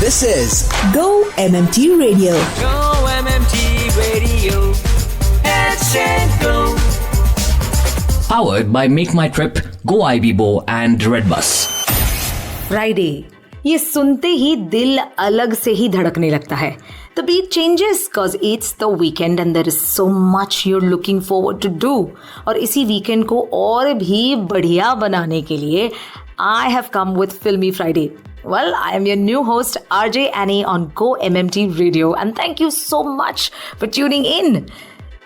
This is Go MMT Radio. Go MMT Radio. Let's go. Powered by Make My Trip, Go IBBO and Redbus. Friday, ये सुनते ही दिल अलग से ही धड़कने लगता है. The beat changes cause it's the weekend and there is so much you're looking forward to do. और इसी वीकेंड को और भी बढ़िया बनाने के लिए I have come with Filmy Friday. Well, I am your new host RJ Annie on Go MMT Radio and thank you so much for tuning in.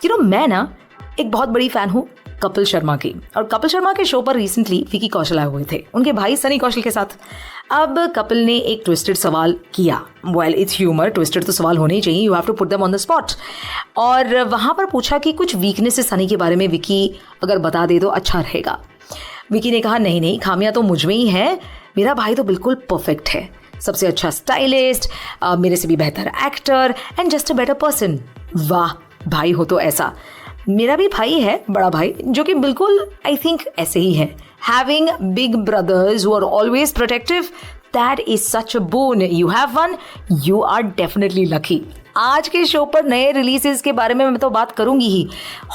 You know, मैं ना एक बहुत बड़ी फैन हूँ कपिल शर्मा की, और कपिल शर्मा के शो पर रिसेंटली विकी कौशल आए हुए थे उनके भाई सनी कौशल के साथ. अब कपिल ने एक ट्विस्टेड सवाल किया. वेल, इट्स ह्यूमर, ट्विस्टेड तो सवाल होने ही चाहिए, you have to put them on the spot. और वहाँ पर पूछा कि कुछ वीकनेसेस सनी के बारे में विकी अगर बता दे तो अच्छा रहेगा. विकी ने कहा नहीं, खामियां तो मुझ में ही है, मेरा भाई तो बिल्कुल परफेक्ट है, सबसे अच्छा स्टाइलिस्ट, मेरे से भी बेहतर actor and just a better person. वाह, भाई हो तो ऐसा. मेरा भी भाई है, बड़ा भाई, जो कि बिल्कुल आई थिंक ऐसे ही है. Having big brothers who are always protective, that is such a boon. You have one, you are definitely lucky. आज के शो पर नए रिलीजेस के बारे में मैं तो बात करूंगी ही,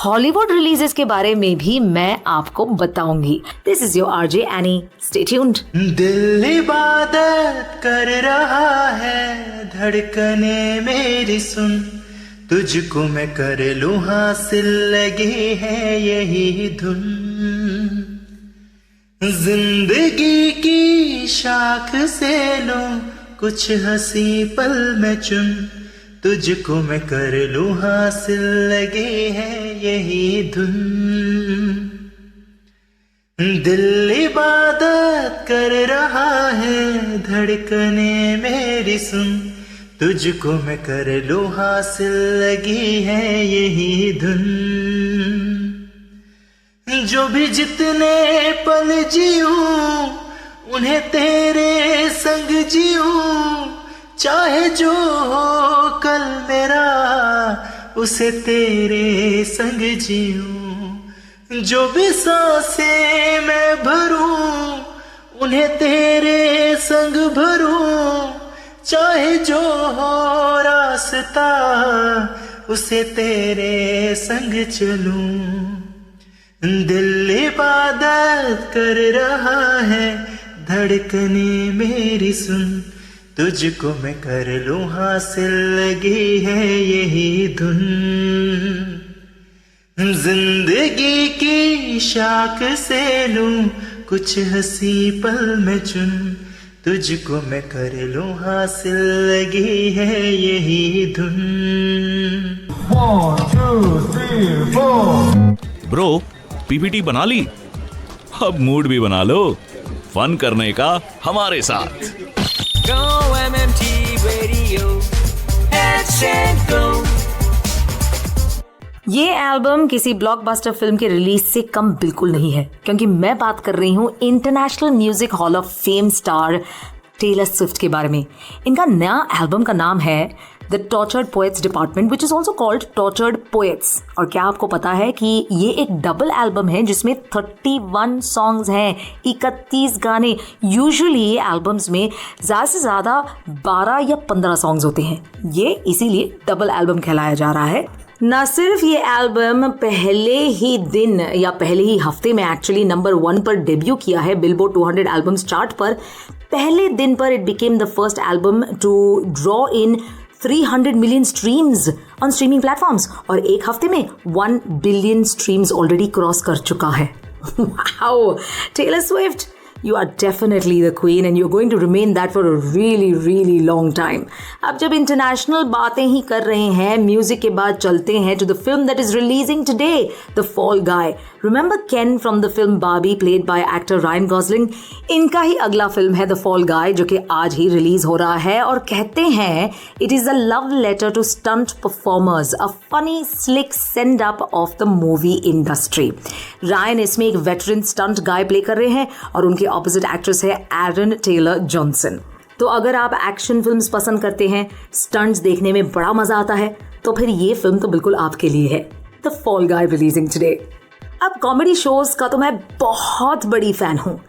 हॉलीवुड रिलीजेस के बारे में भी मैं आपको बताऊंगी. This is your RJ any, stay tuned. दिल इबादत कर रहा है, धड़कने मेरी सुन, तुझको मैं कर लूं हासिल, लगी है यही धुन. जिंदगी की शाख से लूं कुछ हंसी पल में चुन, तुझको मैं कर लूं हासिल, लगी है यही धुन. दिल इबादत कर रहा है, धड़कने मेरी सुन, तुझको मैं कर लूं हासिल, लगी है यही धुन. जो भी जितने पल जीऊं उन्हें तेरे संग जीऊं, चाहे जो हो कल मेरा उसे तेरे संग जीऊं. जो भी सांसें मैं भरूं उन्हें तेरे संग भरूं, चाहे जो हो रास्ता उसे तेरे संग चलूं. दिल इबादत कर रहा है, धड़कने मेरी सुन, तुझको मैं कर लूं हासिल, लगी है यही धुन. जिंदगी की शाख से लूं कुछ हंसी पल में चुन, तुझको मैं कर लूं हासिल, लगी है यही धुन. 1, 2, 3, 4. ब्रो, पीपीटी बना ली? अब मूड भी बना लो फन करने का हमारे साथ. Go MMT Radio. Let's go. ये एल्बम किसी ब्लॉकबस्टर फिल्म के रिलीज से कम बिल्कुल नहीं है, क्योंकि मैं बात कर रही हूँ international music hall of fame star Taylor Swift के बारे में. इनका नया एल्बम का नाम है the tortured poets department, which is also called tortured poets. और क्या आपको पता है कि ये एक डबल एल्बम है जिसमें 31 सॉन्ग्स हैं, 31 गाने. यूजुअली ये एल्बम्स में ज़्यादा से ज़्यादा 12 या 15 सॉन्ग्स होते हैं, ये इसीलिए डबल एल्बम कहलाया जा रहा है. ना सिर्फ ये एल्बम पहले ही दिन या पहले ही हफ्ते में एक्चुअली नंबर 1 पर डेब्यू किया है बिलबोर्ड 200 एल्बम्स चार्ट पर. पहले दिन पर it became the first album to draw in 300 million streams on streaming platforms, और एक हफ्ते में 1 बिलियन स्ट्रीम्स ऑलरेडी क्रॉस कर चुका है. Wow, Taylor Swift, you are definitely the queen and you're going to remain that for a really really long time. अब जब international बातें ही कर रहे हैं, म्यूजिक के बाद चलते हैं to the film that is releasing today, The Fall Guy. Remember Ken from the film Barbie played by actor Ryan Gosling? इनका ही अगला फिल्म है The Fall Guy, जो कि आज ही रिलीज हो रहा है, और कहते हैं it is a love letter to stunt performers, a funny slick send up of the movie industry. Ryan इसमें एक वेटरन स्टंट गाय प्ले कर रहे हैं और उनके ऑपोजिट एक्ट्रेस है एरन टेलर जॉनसन. तो अगर आप एक्शन फिल्म्स पसंद करते हैं, स्टंट्स देखने में बड़ा मजा आता है, तो फिर ये फिल्म तो बिल्कुल आपके लिए है. The fall guy releasing today. अब कॉमेडी शोज का तो मैं बहुत बड़ी फैन हूँ.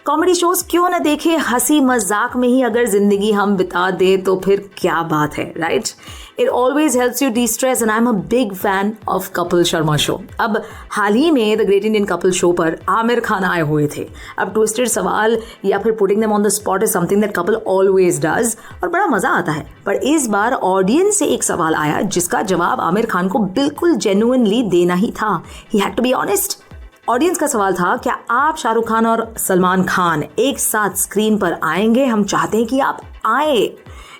कॉमेडी शोज क्यों ना देखे, हंसी मजाक में ही अगर जिंदगी हम बिता दे तो फिर क्या बात है, right? It always helps U D stress and I am a big fan of Kapil Sharma show. अब हाल ही में the great Indian Kapil show पर आमिर खान आए हुए थे। अब ट्विस्टेड सवाल या फिर putting them on the spot is something that Kapil always does और बड़ा मजा आता है। पर इस बार ऑडियंस से एक सवाल आया जिसका जवाब आमिर खान को बिल्कुल जेन्युइनली देना ही था। He had to be honest. Audience का सवाल था, क्या आप शाहरुख खान और सलमान खान एक साथ स्क्रीन पर आएंगे? हम चाहते हैं कि आप आए।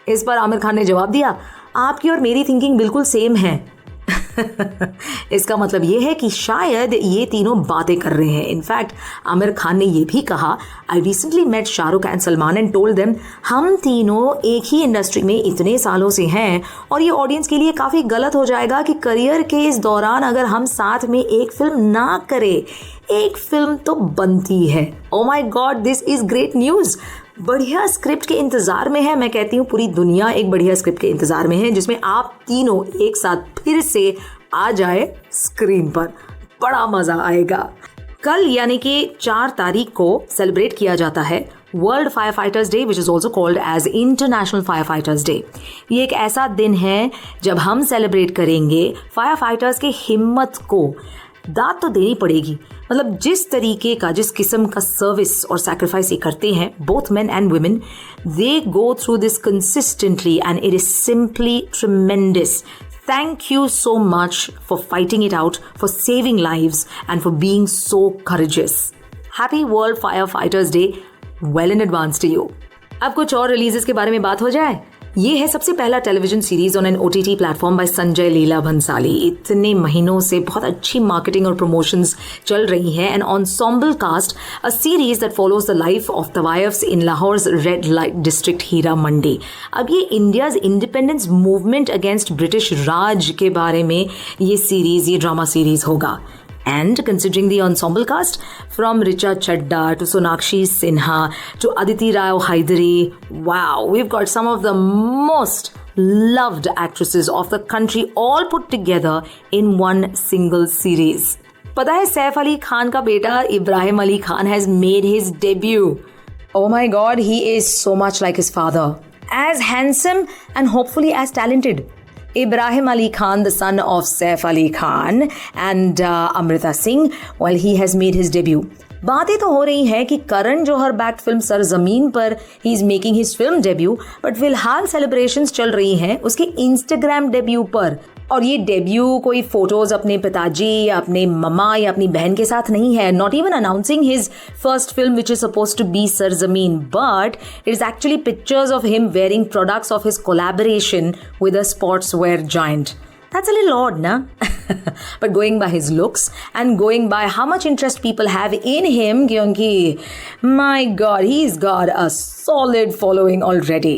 इस पर आमिर खान ने जवाब दिया, आपकी और मेरी थिंकिंग बिल्कुल सेम है। इसका मतलब ये है कि शायद ये तीनों बातें कर रहे हैं। इनफैक्ट आमिर खान ने ये भी कहा, I recently met Shahrukh and Salman and told them हम तीनों एक ही इंडस्ट्री में इतने सालों से हैं और ये ऑडियंस के लिए काफ़ी गलत हो जाएगा कि करियर के इस दौरान अगर हम साथ में एक फिल्म ना करें। एक फिल्म तो बनती है। Oh my God, this is great news. बढ़िया स्क्रिप्ट के इंतजार में है। मैं कहती हूँ पूरी दुनिया एक बढ़िया स्क्रिप्ट के इंतजार में है जिसमें आप तीनों एक साथ फिर से आ जाए स्क्रीन पर। बड़ा मजा आएगा। कल यानी कि 4 तारीख को सेलिब्रेट किया जाता है world fire fighters day, which is also called as international fire fighters day. ये एक ऐसा दिन है जब हम सेलिब्रेट करेंगे फायर फाइटर्स के हिम्मत को। दाद तो देनी पड़ेगी, मतलब जिस तरीके का, जिस किस्म का सर्विस और सैक्रिफाइस ये करते हैं, both men and women, they go through this consistently and it is simply tremendous. Thank you so much for fighting it out, for saving lives and for being so courageous. Happy World Firefighters Day well in advance to you. अब कुछ और releases के बारे में बात हो जाए। ये है सबसे पहला television series on an OTT platform by Sanjay Leela Bhansali. इतने महीनों से बहुत अच्छी मार्केटिंग और प्रमोशंस चल रही हैं। An ensemble cast, a series that follows the life of तवायफ्स in Lahore's red light district Heera Mandi. अब ये India's independence movement against British Raj के बारे में ये सीरीज, ये ड्रामा सीरीज होगा। And considering the ensemble cast, from Richa Chadda to Sonakshi Sinha to Aditi Rao Hydari, wow, we've got some of the most loved actresses of the country all put together in one single series. पता है सैफ अली खान का बेटा Ibrahim Ali Khan has made his debut. Oh my God, he is so much like his father. As handsome and hopefully as talented. Ibrahim Ali Khan, the son of Saif Ali Khan and Amrita Singh, well, he has made his debut. बातें तो हो रही हैं कि Karan Johar backed film सरजमीन पर he is making his film debut, but फिलहाल celebrations चल रही हैं उसके इंस्टाग्राम डेब्यू पर। और ये डेब्यू कोई फोटोज अपने पिताजी या अपने ममा या अपनी बहन के साथ नहीं है, not even announcing his first film which is supposed to be Sarzameen, but it is actually pictures of him wearing products of his collaboration with a sportswear giant. That's a little odd, na? But going by his looks and going by how much interest people have in him, kyunki, my God, he's got a solid following already.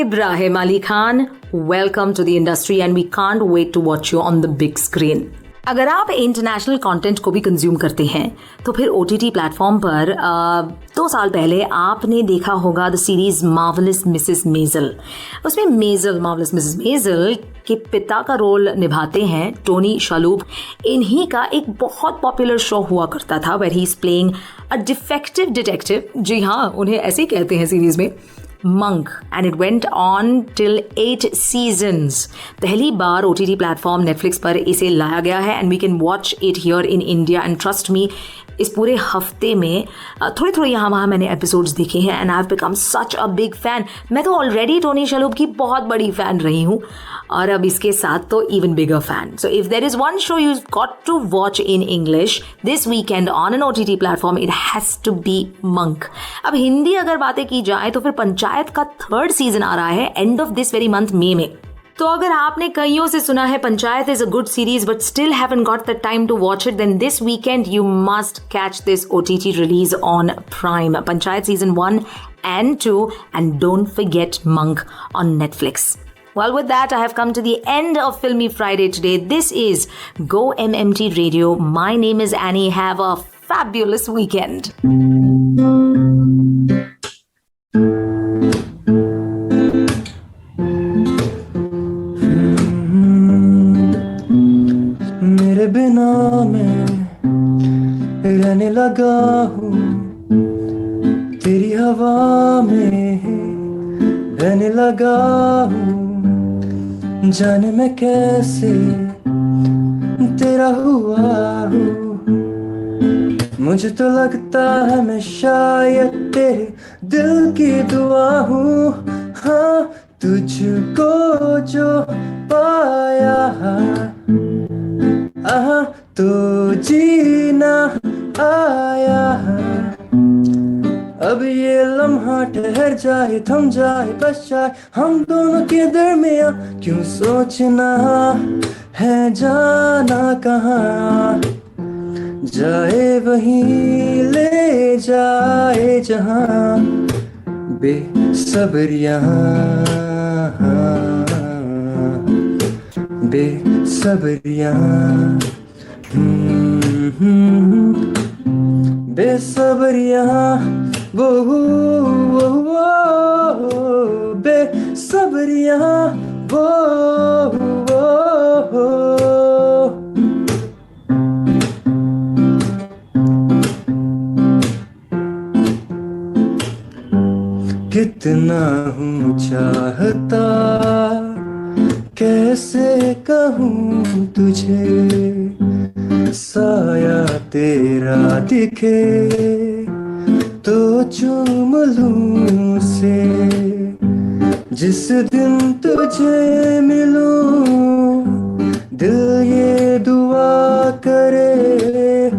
Ibrahim Ali Khan, welcome to the industry and we can't wait to watch you on the big screen. अगर आप international content को भी consume करते हैं तो फिर OTT platform पर 2 साल पहले आपने देखा होगा the series marvellous Mrs Maisel. उसमें मार्वलस मिसेस मेजल के पिता का रोल निभाते हैं टोनी शालूब। इन्हीं का एक बहुत पॉपुलर शो हुआ करता था where he is playing a defective detective. जी हाँ, उन्हें ऐसे ही कहते हैं सीरीज में, Monk, and it went on till 8 seasons. पहली बार OTT प्लेटफॉर्म Netflix पर इसे लाया गया है and we can watch it here in India and trust me, इस पूरे हफ्ते में थोड़े थोड़े यहाँ वहाँ मैंने एपिसोड्स देखे हैं and I've become such a big fan. मैं तो ऑलरेडी टोनी शालूब की बहुत बड़ी फ़ैन रही हूँ और अब इसके साथ तो even bigger fan. So if there is one show you've got to watch in English this weekend on an OTT platform, it has to be Monk. अब हिंदी अगर बातें की जाए तो फिर पंचायत का 3rd सीजन आ रहा है end of this very month मई में। तो अगर आपने कईयों से सुना है Panchayat is a good series but still haven't got the time to watch it, then this weekend you must catch this OTT release on Prime, Panchayat season 1 and 2, and don't forget Monk on Netflix. Well, with that, I have come to the end of Filmy Friday today. This is Go MMT Radio. My name is Annie. Have a fabulous weekend. मेरे बिना मैं रहने लगा हूँ, लगाऊं, जाने मैं कैसे तेरा हुआ हूँ। मुझे तो लगता है मैं शायद तेरे दिल की दुआ हूँ। हाँ, तुझको जो पाया तो जीना आया। अब ये लम्हा ठहर जाए, थम जाए, बस जाए हम दोनों के दरमियां। क्यों सोचना है जाना कहाँ, जाए वहीं ले जाए जहाँ। बेसब्रियाँ बेसब्रियाँ बेसब्रियाँ वो बेसब्रियाँ वो कितना हूँ चाहता, कैसे कहूँ तुझे। साया तेरा दिखे तो चूम लूं उसे। जिस दिन तुझे मिलूं दिल ये दुआ करे,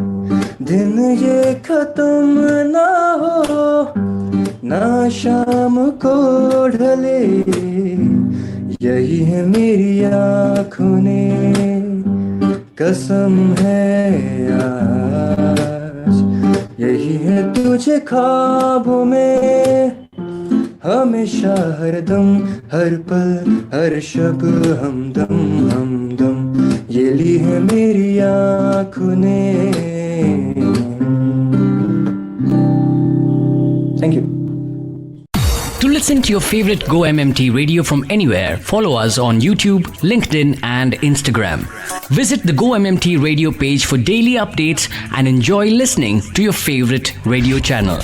दिन ये खत्म ना हो, ना शाम को ढले। यही है मेरी आँखों ने कसम है आज, यही है तुझे ख्वाबों में हमेशा, हरदम, हर पल, हर शब हमदम हमदम। ये ली है मेरी आँखों ने। Thank you. To listen to your favorite Go MMT radio from anywhere, follow us on YouTube, LinkedIn, and Instagram. Visit the Go MMT radio page for daily updates and enjoy listening to your favorite radio channel.